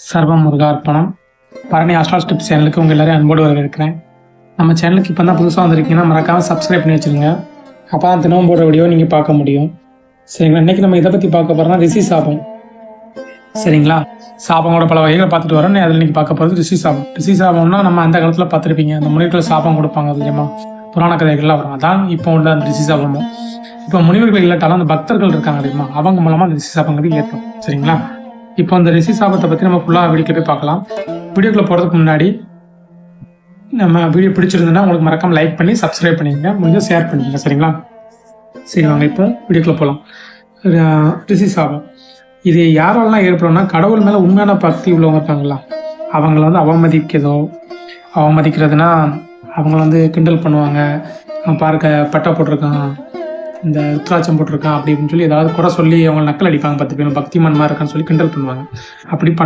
சர்வ முருகார்ப்பணம். Bharani astral tips சேனலுக்கு உங்கள் எல்லாரையும் அன்போடு வரவேற்கிறேன். நம்ம சேனலுக்கு இப்போ தான் புதுசாக வந்திருக்கீங்கன்னா மறக்காமல் சப்ஸ்கிரைப் பண்ணி வச்சுருங்க. அப்போ தான் தினமும் போடுற வீடியோ நீங்கள் பார்க்க முடியும். சரிங்களா? இன்றைக்கி நம்ம இதை பற்றி பார்க்க போகிறோம்னா ரிஷி சாபம். சரிங்களா? சாபங்களோட பல வகைகளை பார்த்துட்டு வரோம். அதில் இன்றைக்கி பார்க்க போகிறது ரிஷி சாபம். ரிஷி சாபம்னா நம்ம அந்த காலத்தில் பார்த்துருப்பீங்க, அந்த முனிவர்கள் சாபம் கொடுப்பாங்க தெரியுமா? புராண கதைகள்லாம் வரும். அதான் இப்போ உள்ள அந்த ரிஷி சாபமும். இப்போ முனிவர்கள் இல்லாட்டாலும் அந்த பக்தர்கள் இருக்காங்க தெரியுமா, அவங்க மூலமாக அந்த ரிஷி சாபங்களுக்கு ஏற்படும். சரிங்களா? இப்போ அந்த ரிஷி சாபத்தை பற்றி நம்ம ஃபுல்லாக வீடியோக்குள்ள போய் பார்க்கலாம். வீடியோக்குள்ளே போகிறதுக்கு முன்னாடி நம்ம வீடியோ பிடிச்சிருந்ததுன்னா உங்களுக்கு மறக்காம லைக் பண்ணி சப்ஸ்கிரைப் பண்ணிக்கங்க, முடிஞ்சால் ஷேர் பண்ணிக்கங்க. சரிங்களா? சரி, வாங்க இப்போ வீடியோக்குள்ளே போகலாம். ரிஷி சாபம் இது யாரெல்லாம் ஏற்படும்னா, கடவுள் மேலே உண்மையான பக்தி உள்ளவங்க இருக்காங்களா, அவங்கள வந்து அவமதிக்கிறதுனா அவங்கள வந்து கிண்டல் பண்ணுவாங்க. பார்க்க பட்டை போட்டிருக்கான், இந்த ருத்ராட்சம் போட்டிருக்கான் அப்படி இப்படின்னு சொல்லி ஏதாவது குறை சொல்லி அவங்க நக்கல் அடிப்பாங்க. 10 பேர் பக்திமான் மாதிரி இருக்கான்னு சொல்லி கிண்டல் பண்ணுவாங்க. அப்படி